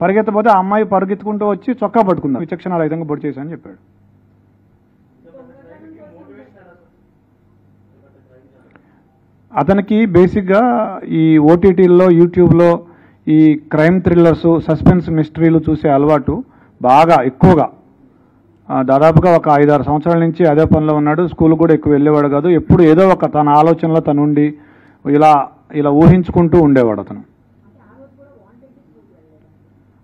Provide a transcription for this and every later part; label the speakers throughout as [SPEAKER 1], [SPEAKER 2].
[SPEAKER 1] పరిగెత్తపోతే ఆ అమ్మాయి పరిగెత్తుకుంటూ వచ్చి చొక్కా పట్టుకుందాం, విచక్షణారహితంగా పొడి చేశానని చెప్పాడు. అతనికి బేసిక్గా ఈ ఓటీటీల్లో యూట్యూబ్లో ఈ క్రైమ్ థ్రిల్లర్స్, సస్పెన్స్ మిస్టరీలు చూసే అలవాటు బాగా ఎక్కువగా, దాదాపుగా ఒక 5-6 సంవత్సరాల నుంచి అదే పనిలో ఉన్నాడు. స్కూల్ కూడా ఎక్కువ వెళ్ళేవాడు కాదు. ఎప్పుడు ఏదో ఒక తన ఆలోచనలో తనుండి ఇలా ఇలా ఊహించుకుంటూ ఉండేవాడు.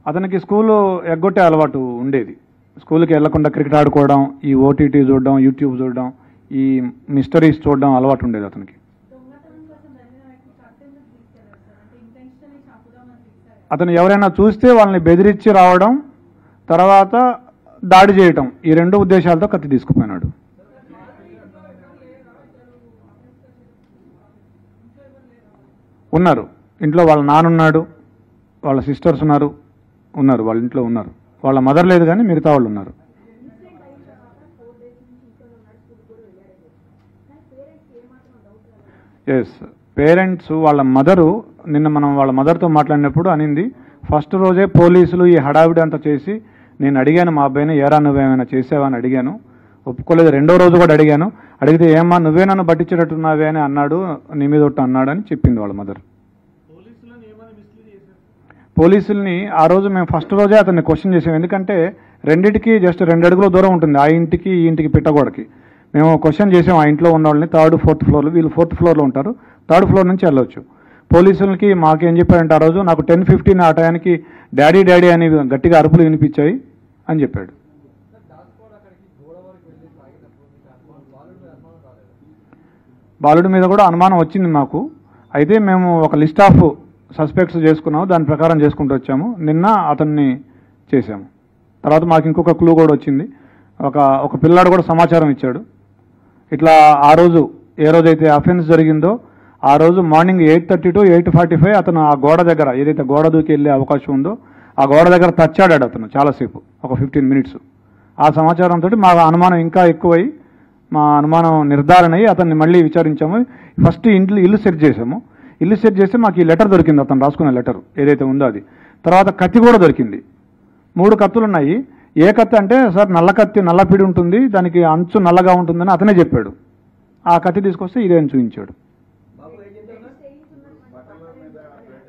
[SPEAKER 1] అతనికి స్కూలు ఎగ్గొట్టే అలవాటు ఉండేది. స్కూల్కి వెళ్లకుండా క్రికెట్ ఆడుకోవడం, ఈ ఓటీటీ చూడడం, యూట్యూబ్ చూడడం, ఈ మిస్టరీస్ చూడడం అలవాటు ఉండేది అతనికి. అతను ఎవరైనా చూస్తే వాళ్ళని బెదిరించి రావడం, తర్వాత దాడి చేయటం, ఈ 2 ఉద్దేశాలతో కత్తి తీసుకుపోయినాడు. ఉన్నారు ఇంట్లో, వాళ్ళ నాన్నున్నాడు, వాళ్ళ సిస్టర్స్ ఉన్నారు, వాళ్ళ ఇంట్లో ఉన్నారు. వాళ్ళ మదర్ లేదు కానీ మిగతా వాళ్ళు ఉన్నారు. ఎస్, పేరెంట్స్ వాళ్ళ మదరు, నిన్న మనం వాళ్ళ మదర్తో మాట్లాడినప్పుడు అనింది, ఫస్ట్ రోజే పోలీసులు ఈ హడావిడి అంతా చేసి నేను అడిగాను మా అబ్బాయిని, ఏరా నువ్వేమైనా చేసావా అని అడిగాను, ఒప్పుకోలేదు. 2వ రోజు కూడా అడిగాను, అడిగితే ఏమ్మా నువ్వే నన్ను పట్టించేటట్టున్నావే అని అన్నాడు, నీ మీద ఒట్టు అన్నాడు అని చెప్పింది వాళ్ళ మదర్. పోలీసుల్ని ఆ రోజు మేము ఫస్ట్ రోజే అతన్ని క్వశ్చన్ చేసాం, ఎందుకంటే రెండింటికి జస్ట్ 2 అడుగుల దూరం ఉంటుంది, ఆ ఇంటికి ఈ ఇంటికి పిట్టగోడకి. మేము క్వశ్చన్ చేసాం ఆ ఇంట్లో ఉన్న వాళ్ళని, 3rd, 4th ఫ్లోర్లో, వీళ్ళు 4th ఫ్లోర్లో ఉంటారు, 3rd ఫ్లోర్ నుంచి వెళ్ళొచ్చు. పోలీసులకి మాకేం చెప్పారంటే ఆ రోజు, నాకు 10:15 ఆ టయానికి డాడీ డాడీ అని గట్టిగా అరుపులు వినిపించాయి అని చెప్పాడు. బాలుడి మీద కూడా అనుమానం వచ్చింది మాకు. అయితే మేము ఒక లిస్ట్ ఆఫ్ సస్పెక్ట్స్ చేసుకున్నాము, దాని ప్రకారం చేసుకుంటూ వచ్చాము. నిన్న అతన్ని చేశాము. తర్వాత మాకు ఇంకొక క్లూ కూడా వచ్చింది. ఒక పిల్లాడు కూడా సమాచారం ఇచ్చాడు. ఇట్లా ఆ రోజు ఏ రోజైతే అఫెన్స్ జరిగిందో ఆ రోజు మార్నింగ్ 8:30 to 8:45 అతను ఆ గోడ దగ్గర, ఏదైతే గోడ దూకి వెళ్ళే అవకాశం ఉందో ఆ గోడ దగ్గర తచ్చాడాడు అతను చాలాసేపు, ఒక 15 minutes. ఆ సమాచారంతో మా అనుమానం ఇంకా ఎక్కువై, మా అనుమానం నిర్ధారణ అయ్యి అతన్ని మళ్ళీ విచారించాము. ఫస్ట్ ఇల్లు సెర్చ్ చేసాము. ఇల్లు సెర్చ్ చేస్తే మాకు ఈ లెటర్ దొరికింది, అతను రాసుకున్న లెటర్ ఏదైతే ఉందో అది. తర్వాత కత్తి కూడా దొరికింది. 3 కత్తులు ఉన్నాయి. ఏ కత్తి అంటే, సార్ నల్ల కత్తి, నల్లపిడి ఉంటుంది, దానికి అంచు నల్లగా ఉంటుందని అతనే చెప్పాడు. ఆ కత్తి తీసుకొస్తే ఇదే అని చూపించాడు.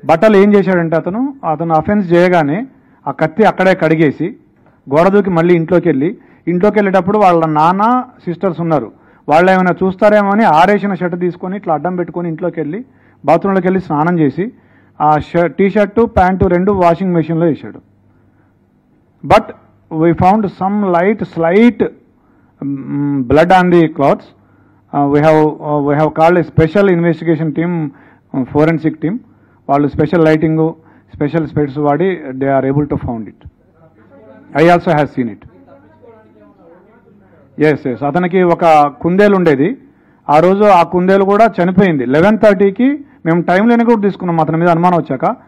[SPEAKER 1] బట్టలు ఏం చేశాడంటే అతను అఫెన్స్ చేయగానే ఆ కత్తి అక్కడే కడిగేసి గోడ దూకి మళ్ళీ ఇంట్లోకి వెళ్ళేటప్పుడు వాళ్ళ నాన్న, సిస్టర్స్ ఉన్నారు, వాళ్ళు ఏమైనా చూస్తారేమో అని ఆరేసిన షర్ట్ తీసుకొని ఇట్లా అడ్డం పెట్టుకొని ఇంట్లోకి వెళ్ళి బాత్రూంలోకి వెళ్ళి స్నానం చేసి ఆ టీ-షర్టు, ప్యాంటు 2 వాషింగ్ మెషిన్లో వేసాడు. But we found some slight blood on the clothes. We have called a special investigation team, forensic team. వాళ్ళు స్పెషల్ లైటింగ్, స్పెషల్ స్పెట్స్ వాడి they are able to found it. I also have seen it. yes. అతనికి ఒక కుందేలు ఉండేది. ఆ రోజు ఆ కుందేలు కూడా చనిపోయింది. 11:30కి మేము టైం లేని కూడా తీసుకున్నాం అతని మీద అనుమానం వచ్చాక.